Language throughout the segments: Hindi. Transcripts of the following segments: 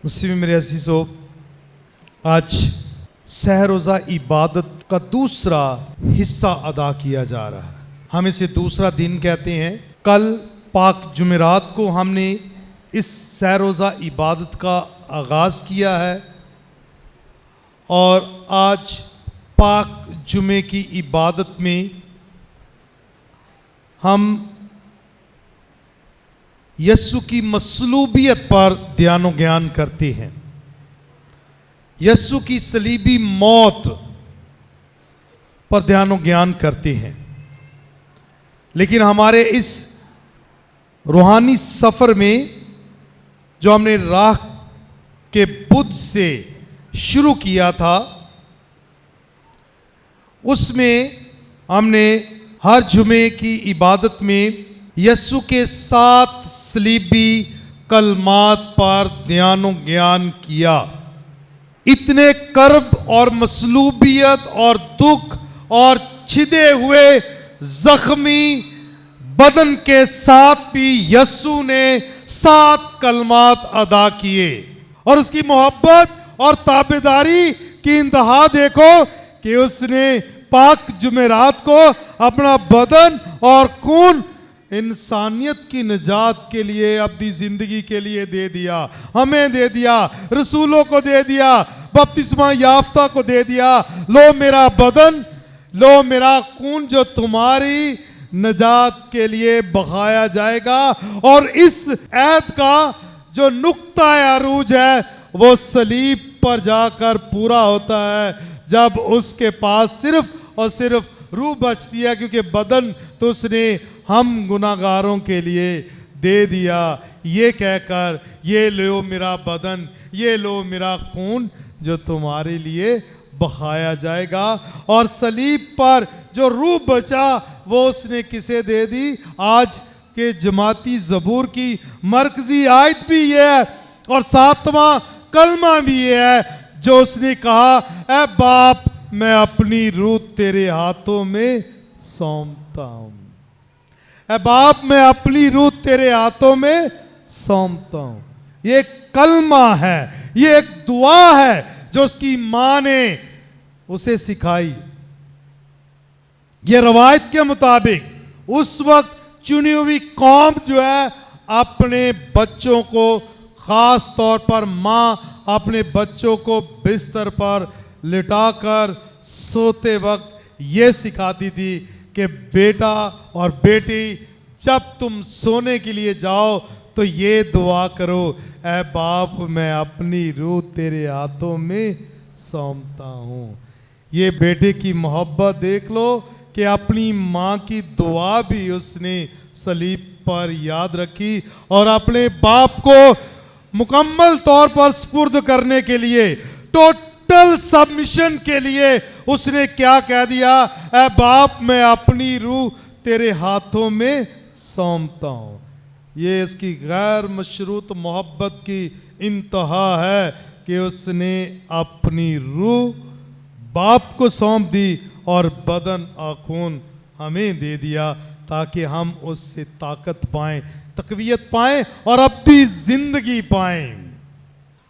मुस्लिम मेरे अजीज़ों, आज सहरोज़ा इबादत का दूसरा हिस्सा अदा किया जा रहा है। हम इसे दूसरा दिन कहते हैं। कल पाक जुमेरात को हमने इस सहरोज़ा इबादत का आगाज़ किया है और आज पाक जुमे की इबादत में हम यस्सु की मसलूबियत पर ध्यान ज्ञान करते हैं। यस्सु की सलीबी मौत पर ध्यान ज्ञान करते हैं। लेकिन हमारे इस रूहानी सफ़र में जो हमने राह के बुध से शुरू किया था, उसमें हमने हर जुमे की इबादत में यस्सु के 7 सलीबी कलमात पर ध्यान ज्ञान किया। इतने कर्ब और मसलूबियत और दुख और छिदे हुए जख्मी बदन के साथ भी यस्सु ने 7 कलमात अदा किए और उसकी मोहब्बत और ताबेदारी की इंतहा देखो कि उसने पाक जुमेरात को अपना बदन और खून इंसानियत की निजात के लिए, अपनी जिंदगी के लिए दे दिया। हमें दे दिया, रसूलों को दे दिया, बपतिस्मा याफ्ता को दे दिया। लो मेरा बदन, लो मेरा खून जो तुम्हारी निजात के लिए बहाया जाएगा। और इस ऐद का जो नुक्ता अरूज है वो सलीब पर जाकर पूरा होता है, जब उसके पास सिर्फ और सिर्फ रूह बचती है, क्योंकि बदन तो उसने हम गुनाहगारों के लिए दे दिया। ये कहकर, ये लो मेरा बदन, ये लो मेरा खून जो तुम्हारे लिए बहाया जाएगा। और सलीब पर जो रूह बचा वो उसने किसे दे दी? आज के जमाती ज़बूर की मरकजी आयत भी ये है और 7वां कलमा भी ये है जो उसने कहा, ऐ बाप मैं अपनी रूह तेरे हाथों में सौंपता हूं। ऐ बाप मैं अपनी रूह तेरे हाथों में सौंपता हूं। ये कलमा है, ये एक दुआ है जो उसकी मां ने उसे सिखाई। ये रवायत के मुताबिक उस वक्त चुनी हुई कौम जो है अपने बच्चों को, खास तौर पर मां अपने बच्चों को बिस्तर पर लिटाकर सोते वक्त ये सिखाती थी कि बेटा और बेटी जब तुम सोने के लिए जाओ तो ये दुआ करो, ऐ बाप मैं अपनी रूह तेरे हाथों में सौंपता हूँ। ये बेटे की मोहब्बत देख लो कि अपनी माँ की दुआ भी उसने सलीब पर याद रखी और अपने बाप को मुकम्मल तौर पर सुपुर्द करने के लिए, टोटल सबमिशन के लिए उसने क्या कह दिया? ऐ बाप मैं अपनी रूह तेरे हाथों में सौंपता हूँ। ये इसकी गैर मशरूत मोहब्बत की इंतहा है कि उसने अपनी रूह बाप को सौंप दी और बदन और खून हमें दे दिया ताकि हम उससे ताकत पाएं, तकवीयत पाएं और अपनी जिंदगी पाएं।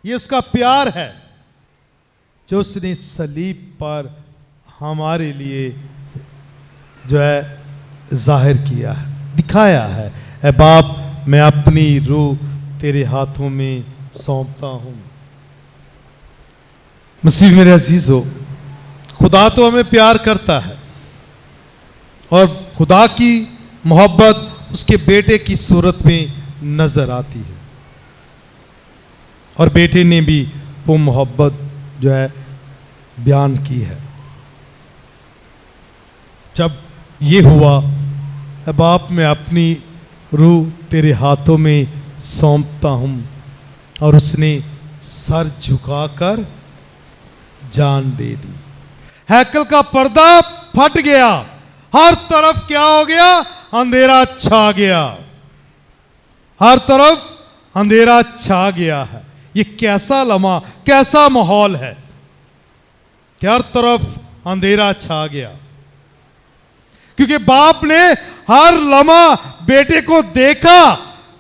ये उसका प्यार है जो उसने सलीब पर हमारे लिए जो है जाहिर किया है, दिखाया है। ऐ बाप मैं अपनी रूह तेरे हाथों में सौंपता हूं। मसीह मेरे अजीजों, खुदा तो हमें प्यार करता है और खुदा की मोहब्बत उसके बेटे की सूरत में नजर आती है और बेटे ने भी वो मोहब्बत जो है बयान की है। जब ये हुआ, बाप मैं अपनी रूह तेरे हाथों में सौंपता हूं, और उसने सर झुकाकर जान दे दी। हैकल का पर्दा फट गया, हर तरफ क्या हो गया? अंधेरा छा गया, हर तरफ अंधेरा छा गया है। ये कैसा लम्हा, कैसा माहौल है कि हर तरफ अंधेरा छा गया, क्योंकि बाप ने हर लम्हा बेटे को देखा,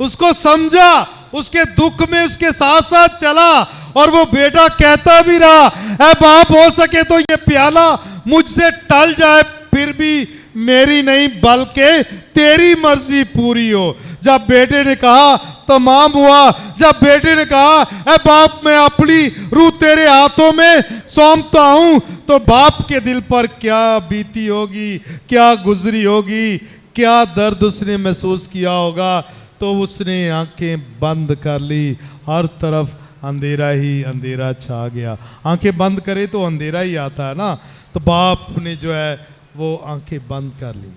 उसको समझा, उसके दुख में उसके साथ साथ चला। और वो बेटा कहता भी रहा, ऐ बाप हो सके तो ये प्याला मुझसे टल जाए, फिर भी मेरी नहीं बल्कि तेरी मर्जी पूरी हो। जब बेटे ने कहा तमाम हुआ। जब बेटे ने कहा, ऐ बाप मैं अपनी रूह तेरे हाथों में सौंपता हूं, तो बाप के दिल पर क्या बीती होगी, क्या गुजरी होगी, क्या दर्द उसने महसूस किया होगा। तो उसने आंखें बंद कर ली, हर तरफ अंधेरा ही अंधेरा छा गया। आंखें बंद करे तो अंधेरा ही आता है ना। तो बाप ने जो है वो आंखें बंद कर ली।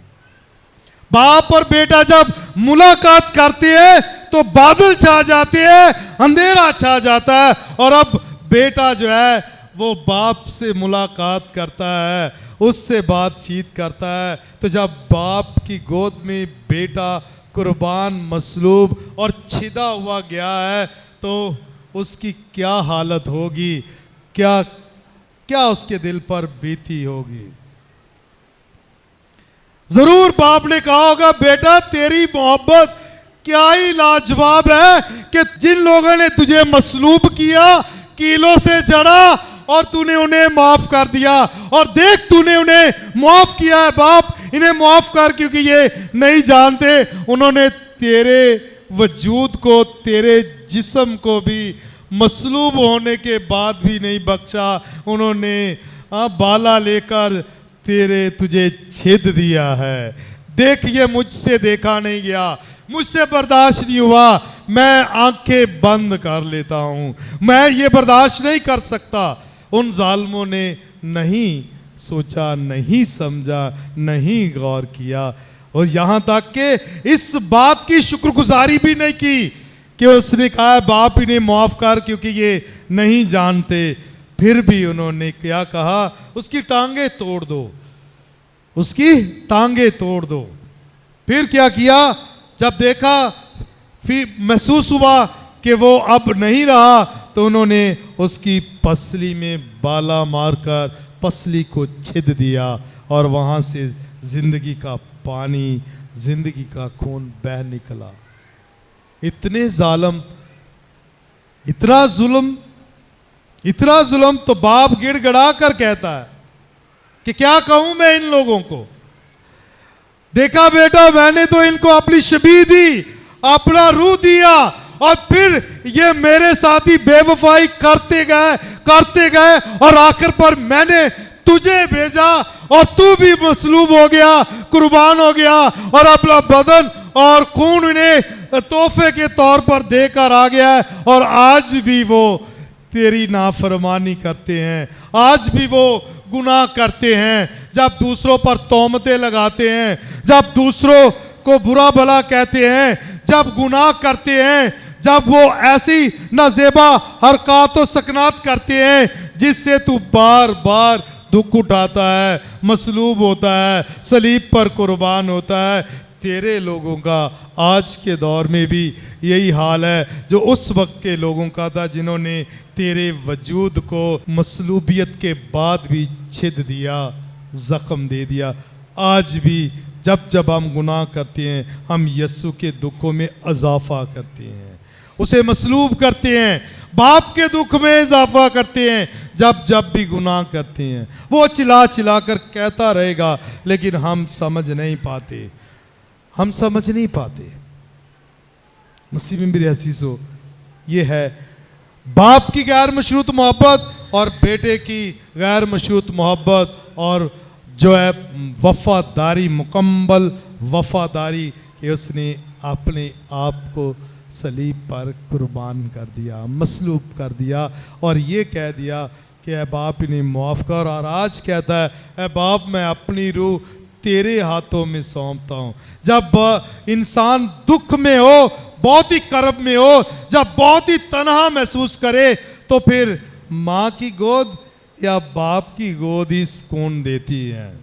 बाप और बेटा जब मुलाकात करते हैं तो बादल छा जाते हैं, अंधेरा छा जाता है। और अब बेटा जो है वो बाप से मुलाकात करता है, उससे बातचीत करता है। तो जब बाप की गोद में बेटा कुर्बान, मसलूब और छिदा हुआ गया है, तो उसकी क्या हालत होगी, क्या क्या उसके दिल पर बीती होगी। जरूर बाप ने कहा होगा, बेटा तेरी मोहब्बत क्या ही लाजवाब है कि जिन लोगों ने तुझे मसलूब किया, कीलों से जड़ा, और तूने उन्हें माफ कर दिया। और देख तूने उन्हें माफ किया है बाप, इन्हें माफ कर, क्योंकि ये नहीं जानते। उन्होंने तेरे वजूद को, तेरे जिस्म को भी मसलूब होने के बाद भी नहीं बख्शा। उन्होंने बाला लेकर तुझे छेद दिया है। देख ये मुझसे देखा नहीं गया, मुझसे बर्दाश्त नहीं हुआ, मैं आंखें बंद कर लेता हूं, मैं ये बर्दाश्त नहीं कर सकता। उन जालिमों ने नहीं सोचा, नहीं समझा, नहीं गौर किया, और यहां तक कि इस बात की शुक्रगुजारी भी नहीं की कि उसने कहा बाप इन्हें माफ कर क्योंकि ये नहीं जानते। फिर भी उन्होंने क्या कहा, उसकी टांगे तोड़ दो, उसकी टांगे तोड़ दो। फिर क्या किया, जब देखा, फिर महसूस हुआ कि वो अब नहीं रहा, तो उन्होंने उसकी पसली में बाला मारकर पसली को छिद दिया, और वहां से जिंदगी का पानी, जिंदगी का खून बह निकला। इतने जालिम, इतना जुल्म, इतना जुल्म। तो बाप गिड़गिड़ा कर कहता है कि क्या कहूं मैं इन लोगों को। देखा बेटा, मैंने तो इनको अपनी शबीह दी, अपना रूह दिया, और फिर ये मेरे साथ ही बेवफाई करते गए, और आखिर पर मैंने तुझे भेजा और तू भी मसलूब हो गया, कुर्बान हो गया, और अपना बदन और खून इन्हें तोहफे के तौर पर देकर आ गया है। और आज भी वो तेरी नाफरमानी करते हैं, आज भी वो गुनाह करते हैं। जब दूसरों पर तोहमतें लगाते हैं, जब दूसरों को बुरा भला कहते हैं, जब गुनाह करते हैं, जब वो ऐसी नाजेबा हरकत और सकनात करते हैं जिससे तू बार बार दुख उठाता है, मसलूब होता है, सलीब पर कुर्बान होता है। तेरे लोगों का आज के दौर में भी यही हाल है जो उस वक्त के लोगों का था, जिन्होंने तेरे वजूद को मसलूबियत के बाद भी छिद दिया, जख्म दे दिया। आज भी जब जब हम गुनाह करते हैं, हम यस्सु के दुखों में इजाफा करते हैं, उसे मसलूब करते हैं, बाप के दुख में इजाफा करते हैं। जब जब भी गुनाह करते हैं, वो चिल्ला चिल्ला कर कहता रहेगा, लेकिन हम समझ नहीं पाते, हम समझ नहीं पाते। मसीह में मेरे अजीजों, ये है बाप की गैर मशरूत मोहब्बत और बेटे की गैर मशरूत मोहब्बत, और जो है वफादारी, मुकम्मल वफादारी कि उसने अपने आप को सलीब पर कुर्बान कर दिया, मसलूब कर दिया, और ये कह दिया कि ऐ बाप इन्हें माफ़ कर। और आज कहता है, ऐ बाप मैं अपनी रूह तेरे हाथों में सौंपता हूँ। जब इंसान दुख में हो, बहुत ही कर्ब में हो, जब बहुत ही तन्हा महसूस करे, तो फिर माँ की गोद या बाप की गोद ही सुकून देती है।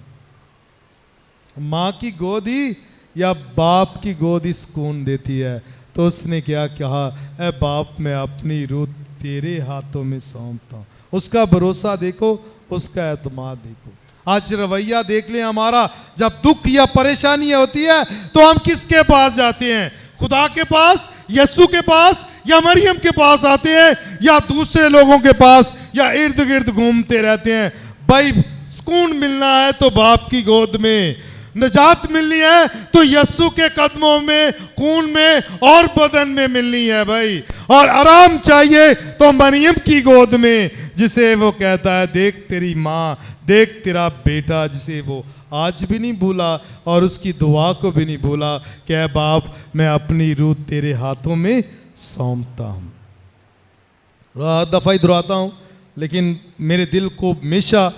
माँ की गोद ही या बाप की गोद ही सुकून देती है। तो उसने क्या कहा, ऐ बाप मैं अपनी रूह तेरे हाथों में सौंपता हूँ। उसका भरोसा देखो, उसका एतमाद देखो। आज रवैया देख लें हमारा, जब दुख या परेशानी होती है तो हम किसके पास जाते हैं, खुदा के पास यीशु के पास या मरियम के पास आते हैं या दूसरे लोगों के पास या इर्द गिर्द घूमते रहते हैं। भाई सुकून मिलना है तो बाप की गोद में, निजात मिलनी है तो यीशु के कदमों में, खून में और बदन में मिलनी है भाई। और आराम चाहिए तो मरियम की गोद में, जिसे वो कहता है देख तेरी माँ, देख तेरा बेटा, जिसे वो आज भी नहीं भूला और उसकी दुआ को भी नहीं भूला कि ऐ बाप मैं अपनी रूह तेरे हाथों में सौंपता हूँ। हर दफ़ा ही दोहराता हूँ, लेकिन मेरे दिल को हमेशा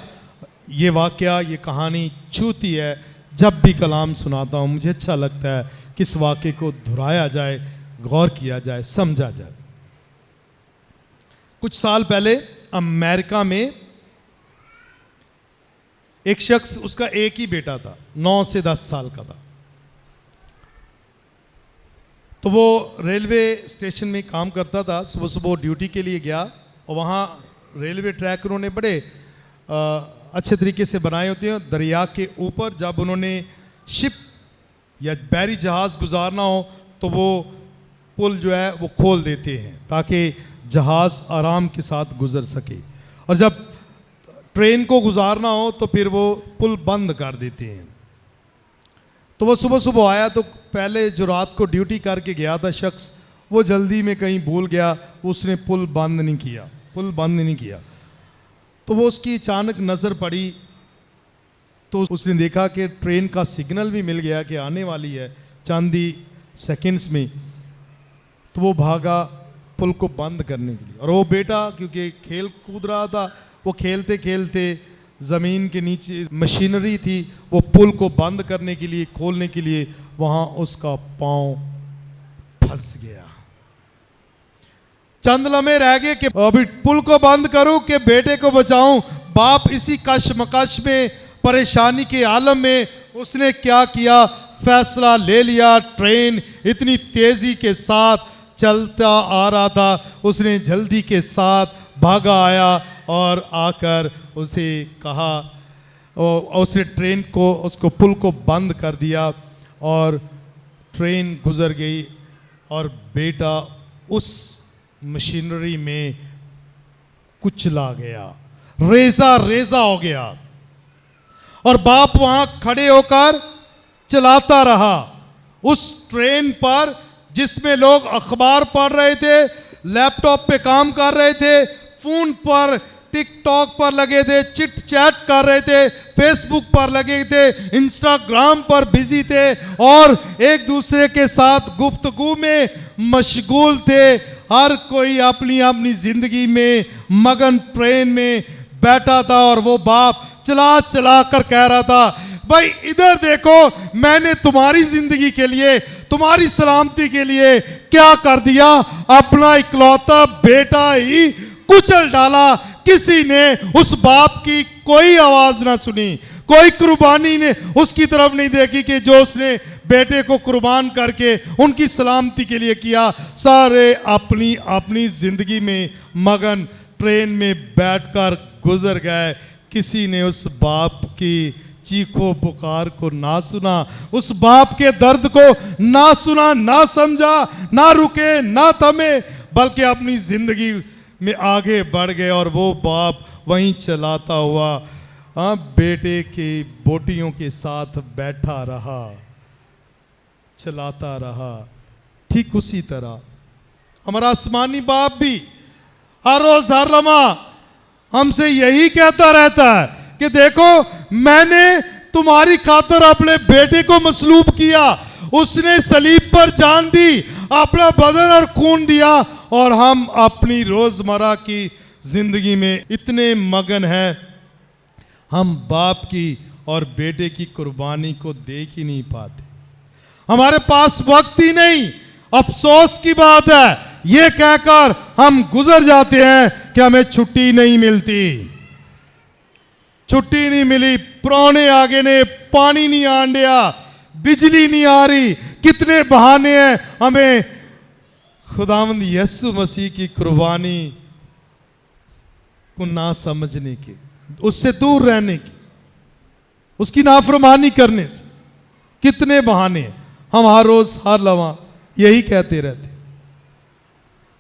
ये वाक़या, ये कहानी छूती है। जब भी कलाम सुनाता हूँ मुझे अच्छा लगता है कि इस वाक़े को दोहराया जाए, गौर किया जाए, समझा जाए। कुछ साल पहले अमेरिका में एक शख्स, उसका एक ही बेटा था, 9 से 10 साल का था। तो वो रेलवे स्टेशन में काम करता था। सुबह सुबह ड्यूटी के लिए गया और वहाँ रेलवे ट्रैक उन्होंने बड़े अच्छे तरीके से बनाए होते हैं। दरिया के ऊपर जब उन्होंने शिप या बैरी जहाज़ गुजारना हो तो वो पुल जो है वो खोल देते हैं ताकि जहाज़ आराम के साथ गुजर सके, और जब ट्रेन को गुजारना हो तो फिर वो पुल बंद कर देते हैं। तो वो सुबह सुबह आया तो पहले जो रात को ड्यूटी करके गया था शख्स, वो जल्दी में कहीं भूल गया, उसने पुल बंद नहीं किया। तो वो उसकी अचानक नज़र पड़ी तो उसने देखा कि ट्रेन का सिग्नल भी मिल गया कि आने वाली है चंद ही सेकंड्स में। तो वो भागा पुल को बंद करने के लिए, और वो बेटा क्योंकि खेल कूद रहा था, वो खेलते खेलते ज़मीन के नीचे मशीनरी थी, वो पुल को बंद करने के लिए, खोलने के लिए, वहाँ उसका पाँव फंस गया। चंद लम्हे रह गए कि अभी पुल को बंद करूं कि बेटे को बचाऊं। बाप इसी कशमकश में, परेशानी के आलम में उसने क्या किया, फैसला ले लिया। ट्रेन इतनी तेजी के साथ चलता आ रहा था, उसने जल्दी के साथ भागा आया और आकर उसे कहा, उसने ट्रेन को, उसको पुल को बंद कर दिया और ट्रेन गुजर गई और बेटा उस मशीनरी में कुचला गया, रेजा हो गया। और बाप वहां खड़े होकर चलाता रहा उस ट्रेन पर जिसमें लोग अखबार पढ़ रहे थे, लैपटॉप पे काम कर रहे थे, फोन पर टिकटॉक पर लगे थे, चिट चैट कर रहे थे, फेसबुक पर लगे थे, इंस्टाग्राम पर बिजी थे और एक दूसरे के साथ गुफ्तगू में मशगूल थे। हर कोई अपनी अपनी जिंदगी में मगन ट्रेन में बैठा था और वो बाप चला चला कर कह रहा था, भाई इधर देखो, मैंने तुम्हारी जिंदगी के लिए, तुम्हारी सलामती के लिए क्या कर दिया, अपना इकलौता बेटा ही कुचल डाला। किसी ने उस बाप की कोई आवाज ना सुनी, कोई कुर्बानी ने उसकी तरफ नहीं देखी कि जो उसने बेटे को कुर्बान करके उनकी सलामती के लिए किया। सारे अपनी अपनी जिंदगी में मगन ट्रेन में बैठकर गुजर गए। किसी ने उस बाप की चीखो पुकार को ना सुना, उस बाप के दर्द को ना सुना, ना समझा, ना रुके, ना थमे, बल्कि अपनी जिंदगी में आगे बढ़ गए। और वो बाप वहीं चलाता हुआ बेटे की बोटियों के साथ बैठा रहा, चलाता रहा। ठीक उसी तरह हमारा आसमानी बाप भी हर रोज हर लम्हा हमसे यही कहता रहता है कि देखो, मैंने तुम्हारी खातिर अपने बेटे को मसलूब किया, उसने सलीब पर जान दी, अपना बदन और खून दिया, और हम अपनी रोजमर्रा की जिंदगी में इतने मगन हैं, हम बाप की और बेटे की कुर्बानी को देख ही नहीं पाते। हमारे पास वक्त ही नहीं। अफसोस की बात है, ये कहकर हम गुजर जाते हैं कि हमें छुट्टी नहीं मिलती, छुट्टी नहीं मिली, प्राणे आगे ने, पानी नहीं आंडिया, बिजली नहीं आ रही, कितने बहाने हैं हमें खुदावंद यीशु मसीह की कुर्बानी को ना समझने के, उससे दूर रहने की, उसकी नाफरमानी करने से। कितने बहाने हम हर रोज हर लम्हा यही कहते रहते।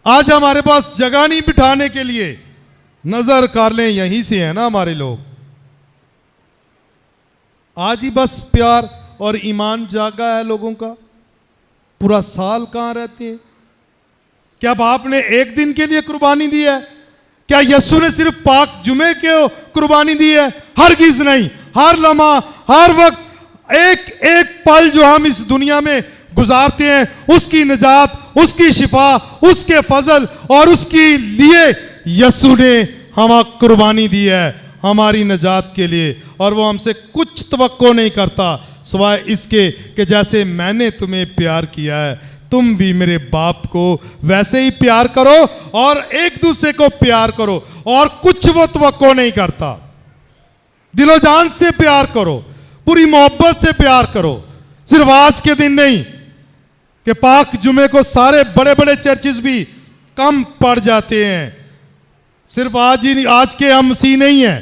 आज हमारे पास जगह नहीं बिठाने के लिए। नजर कर लें, यहीं से है ना हमारे लोग। आज ही बस प्यार और ईमान जागा है लोगों का। पूरा साल कहां रहते हैं? क्या बाप ने एक दिन के लिए कुर्बानी दी है? क्या यीशु ने सिर्फ पाक जुमे के कुर्बानी दी है? हरगिज नहीं। हर लम्हा, हर वक्त, एक एक पल जो हम इस दुनिया में गुजारते हैं, उसकी निजात, उसकी शिफा, उसके फजल और उसके लिए यीशु ने हमें कुर्बानी दी है हमारी निजात के लिए। और वो हमसे कुछ तवक्को नहीं करता सिवाय इसके कि जैसे मैंने तुम्हें प्यार किया है, तुम भी मेरे बाप को वैसे ही प्यार करो और एक दूसरे को प्यार करो। और कुछ वो तवक्को नहीं करता। दिलो जान से प्यार करो, पूरी मोहब्बत से प्यार करो। सिर्फ आज के दिन नहीं कि पाक जुमे को सारे बड़े बड़े चर्चेस भी कम पड़ जाते हैं। सिर्फ आज ही, आज के हम मसीह नहीं है,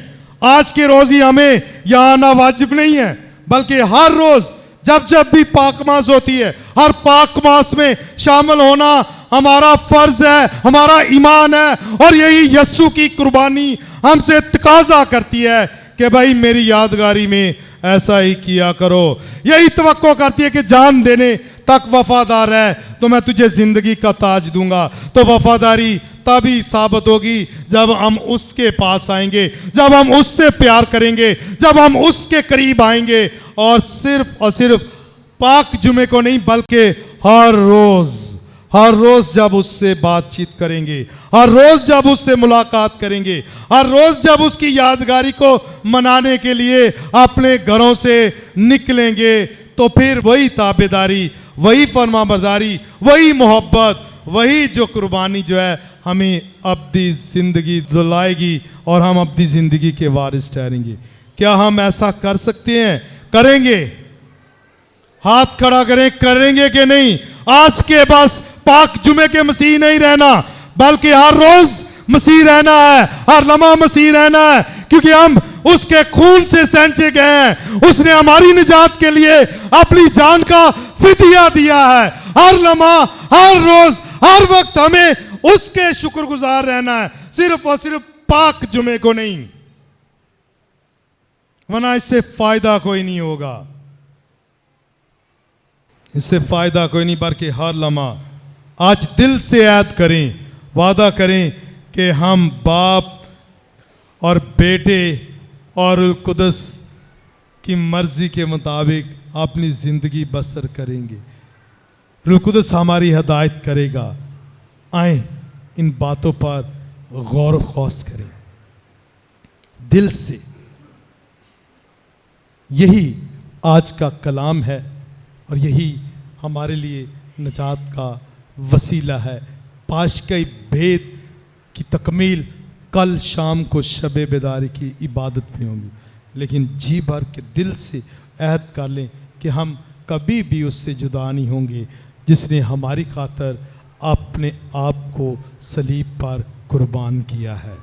आज के रोज ही हमें यहां आना वाजिब नहीं है, बल्कि हर रोज जब जब भी पाक मास होती है, हर पाक मास में शामिल होना हमारा फर्ज है, हमारा ईमान है। और यही यीशु की कुर्बानी हमसे तकाजा करती है कि भाई मेरी यादगारी में ऐसा ही किया करो। यही तवक्को करती है कि जान देने तक वफादार है तो मैं तुझे जिंदगी का ताज दूंगा। तो वफादारी तभी साबित होगी जब हम उसके पास आएंगे, जब हम उससे प्यार करेंगे, जब हम उसके करीब आएंगे। और सिर्फ पाक जुमे को नहीं, बल्कि हर रोज जब उससे बातचीत करेंगे, हर रोज जब उससे मुलाकात करेंगे, हर रोज जब उसकी यादगारी को मनाने के लिए अपने घरों से निकलेंगे, तो फिर वही ताबेदारी, वही फरमाबरदारी, वही मोहब्बत, वही जो कुर्बानी जो है हमें अब्दी जिंदगी दिलाएगी और हम अपनी जिंदगी के वारिस ठहरेंगे। क्या हम ऐसा कर सकते हैं? करेंगे? हाथ खड़ा करें, करेंगे कि नहीं? आज के बस पाक जुमे के मसीह नहीं रहना, बल्कि हर रोज मसीह रहना है, हर लम्हा मसीह रहना है, क्योंकि हम उसके खून से सेंचे गए हैं। उसने हमारी निजात के लिए अपनी जान का फिदिया दिया है। हर लम्हा, हर रोज, हर वक्त हमें उसके शुक्रगुजार रहना है, सिर्फ और सिर्फ पाक जुमे को नहीं, वरना इससे फायदा कोई नहीं होगा। इससे फायदा कोई नहीं, बल्कि हर लम्हा आज दिल से याद करें, वादा करें कि हम बाप और बेटे और कुदस की मर्जी के मुताबिक अपनी जिंदगी बसर करेंगे। रूह कुदस हमारी हिदायत करेगा। आए इन बातों पर गौर खौस करें दिल से। यही आज का कलाम है और यही हमारे लिए निजात का वसीला है। पाश के भेद की तकमील कल शाम को शब बेदारी की इबादत में होगी, लेकिन जी भर के दिल से अहद कर लें कि हम कभी भी उससे जुदा नहीं होंगे जिसने हमारी खातर अपने आप को सलीब पर कुर्बान किया है।